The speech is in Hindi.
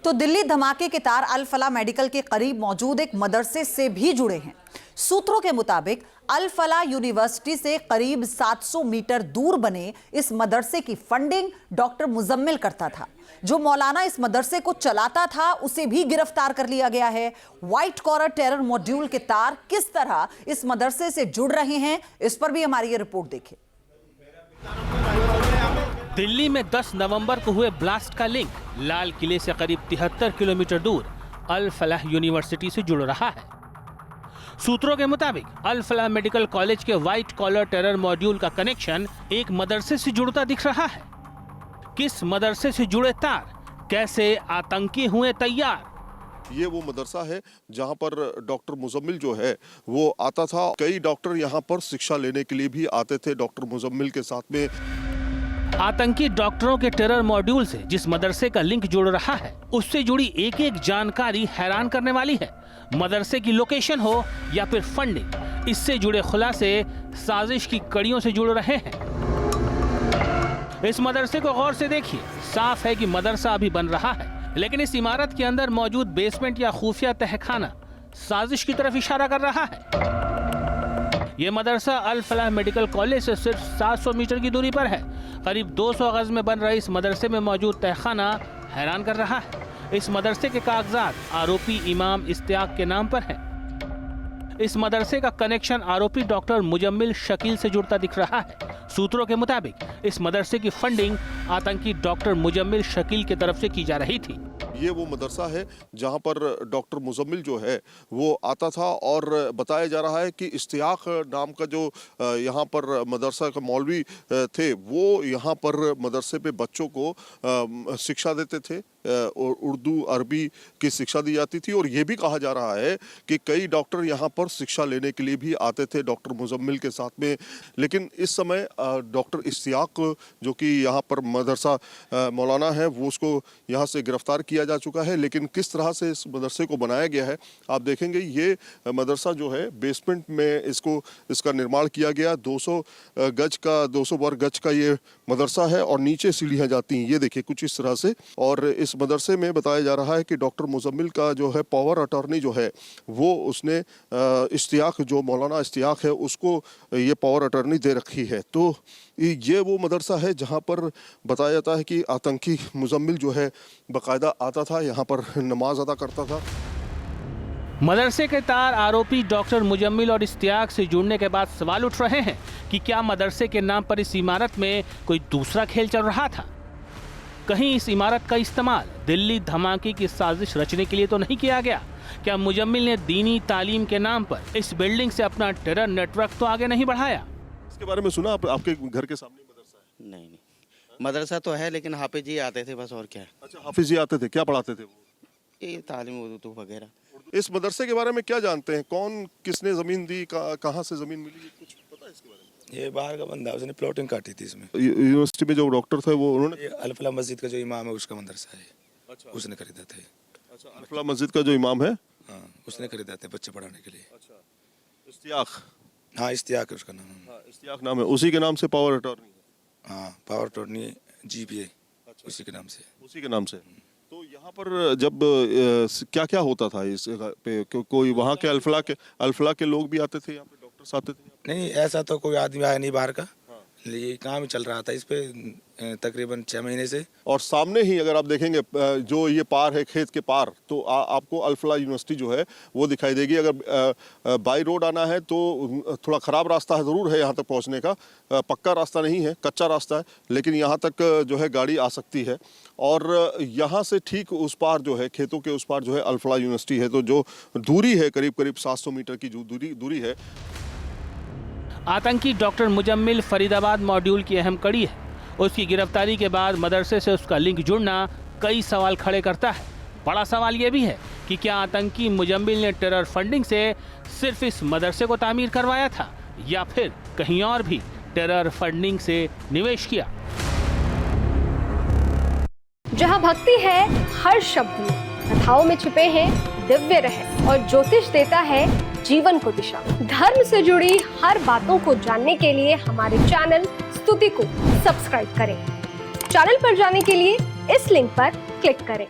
तो दिल्ली धमाके के तार अल फलाह मेडिकल के करीब मौजूद एक मदरसे से भी जुड़े हैं। सूत्रों के मुताबिक अल फलाह यूनिवर्सिटी से करीब 700 मीटर दूर बने इस मदरसे की फंडिंग डॉक्टर मुजम्मिल करता था। जो मौलाना इस मदरसे को चलाता था उसे भी गिरफ्तार कर लिया गया है। व्हाइट कॉलर टेरर मॉड्यूल के तार किस तरह इस मदरसे से जुड़ रहे हैं, इस पर भी हमारी ये रिपोर्ट देखिए। दिल्ली में 10 नवंबर को हुए ब्लास्ट का लिंक लाल किले से करीब 73 किलोमीटर दूर अल फलाह यूनिवर्सिटी से जुड़ रहा है। सूत्रों के मुताबिक अल फलाह मेडिकल कॉलेज के व्हाइट कॉलर टेरर मॉड्यूल का कनेक्शन एक मदरसे से जुड़ता दिख रहा है। किस मदरसे से जुड़े तार, कैसे आतंकी हुए तैयार? ये वो मदरसा है जहां पर डॉक्टर मुजम्मिल जो है वो आता था। कई डॉक्टर यहां पर शिक्षा लेने के लिए भी आते थे डॉक्टर मुजम्मिल के साथ में। आतंकी डॉक्टरों के टेरर मॉड्यूल से जिस मदरसे का लिंक जुड़ रहा है उससे जुड़ी एक एक जानकारी हैरान करने वाली है। मदरसे की लोकेशन हो या फिर फंडिंग, इससे जुड़े खुलासे साजिश की कड़ियों से जुड़ रहे हैं। इस मदरसे को गौर से देखिए, साफ है कि मदरसा अभी बन रहा है, लेकिन इस इमारत के अंदर मौजूद बेसमेंट या खुफिया तहखाना साजिश की तरफ इशारा कर रहा है। ये मदरसा अल फलाह मेडिकल कॉलेज से सिर्फ 700 मीटर की दूरी पर है। करीब 200 गज में बन रहे इस मदरसे में मौजूद तहखाना हैरान कर रहा है। इस मदरसे के कागजात आरोपी इमाम इस्तियाक के नाम पर हैं। इस मदरसे का कनेक्शन आरोपी डॉक्टर मुजम्मिल शकील से जुड़ता दिख रहा है। सूत्रों के मुताबिक इस मदरसे की फंडिंग आतंकी डॉक्टर मुजम्मिल शकील की तरफ से की जा रही थी। ये वो मदरसा है जहां पर डॉक्टर मुजम्मिल जो है वो आता था और बताया जा रहा है कि इस्तियाक नाम का जो यहाँ पर मदरसा का मौलवी थे वो यहाँ पर मदरसे पे बच्चों को शिक्षा देते थे और उर्दू अरबी की शिक्षा दी जाती थी। और ये भी कहा जा रहा है कि कई डॉक्टर यहाँ पर शिक्षा लेने के लिए भी आते थे डॉक्टर मुजम्मिल के साथ में। लेकिन इस समय डॉक्टर इस्तियाक जो कि यहाँ पर मदरसा मौलाना है वो उसको यहाँ से गिरफ्तार किया जा चुका है। लेकिन किस तरह से इस मदरसे को बनाया गया है आप देखेंगे। ये मदरसा जो है बेसमेंट में इसका निर्माण किया गया। 200 वर्ग गज का ये मदरसा है और नीचे सीढ़ियाँ जाती हैं, ये देखिए कुछ इस तरह से। और इस मदरसे में बताया जा रहा है कि डॉक्टर मुजम्मिल का जो है पावर अटॉर्नी जो है वो उसने इस्तियाक जो मौलाना इस्तियाक है उसको ये पावर अटॉर्नी दे रखी है। तो ये वो मदरसा है जहाँ पर बताया जाता है कि आतंकी मुजम्मिल जो है बाकायदा आता था, यहाँ पर नमाज अदा करता था। मदरसे के तार आरोपी डॉक्टर मुजम्मिल और इस्तियाक से जुड़ने के बाद सवाल उठ रहे हैं कि क्या मदरसे के नाम पर इस इमारत में कोई दूसरा खेल चल रहा था? कहीं इस इमारत का इस्तेमाल दिल्ली धमाके की साजिश रचने के लिए तो नहीं किया गया? क्या मुजम्मिल ने दीनी तालीम के नाम पर इस बिल्डिंग से अपना टेरर नेटवर्क तो आगे नहीं बढ़ाया? इसके बारे में सुना आपके घर के सामने मदरसा है? नहीं, मदरसा तो है लेकिन हाफिज जी आते थे बस, और क्या है। अच्छा, हाफिज जी आते थे, क्या पढ़ाते थे वो? ये तालीम उर्दू वगैरह। इस मदरसे के बारे में क्या जानते हैं? कौन किसने जमीन दी, कहाँ से जमीन मिली, कुछ पता है इसके बारे में? ये बाहर का बंदा, उसने प्लॉटिंग काटी थी इसमें। यूनिवर्सिटी में जो डॉक्टर थे वो उन्होंने अल फलाह मस्जिद का जो इमाम है उसका मदरसा है। अच्छा, उसने खरीदा थे। अच्छा, अल फलाह मस्जिद का जो इमाम है, हाँ, उसने खरीदा थे बच्चे पढ़ाने के लिए। अच्छा, इस्तियाक। हाँ, इस्तियाक है उसका नाम। हाँ, इस्तियाक नाम है, उसी के नाम से पावर अटॉर्नी है। हाँ, पावर अटॉर्नी GPA उसी के नाम से। उसी के नाम से। तो यहाँ पर जब क्या क्या होता था इस पे? कोई वहाँ के अल फलाह के लोग भी आते थे यहाँ पे, डॉक्टर्स आते थे? नहीं, ऐसा तो कोई आदमी आया नहीं बाहर का। ये काम चल रहा था इस पे तकरीबन 6 महीने से। और सामने ही अगर आप देखेंगे जो ये पार है, खेत के पार, तो आपको अल फलाह यूनिवर्सिटी जो है वो दिखाई देगी। अगर बाई रोड आना है तो थोड़ा ख़राब रास्ता है, ज़रूर है यहाँ तक पहुँचने का। पक्का रास्ता नहीं है, कच्चा रास्ता है, लेकिन यहाँ तक जो है गाड़ी आ सकती है। और यहाँ से ठीक उस पार जो है, खेतों के उस पार जो है अल फलाह यूनिवर्सिटी है। तो जो दूरी है करीब 700 मीटर की जो दूरी है। आतंकी डॉक्टर मुजम्मिल फरीदाबाद मॉड्यूल की अहम कड़ी है। उसकी गिरफ्तारी के बाद मदरसे से उसका लिंक जुड़ना कई सवाल खड़े करता है। बड़ा सवाल यह भी है कि क्या आतंकी मुजम्मिल ने टेरर फंडिंग से सिर्फ इस मदरसे को तामीर करवाया था या फिर कहीं और भी टेरर फंडिंग से निवेश किया? जहां भक्ति है हर शब्द में, कथाओं में छुपे हैं दिव्य रहस्य और ज्योतिष देता है जीवन को दिशा। धर्म से जुड़ी हर बातों को जानने के लिए हमारे चैनल स्तुति को सब्सक्राइब करें। चैनल पर जाने के लिए इस लिंक पर क्लिक करें।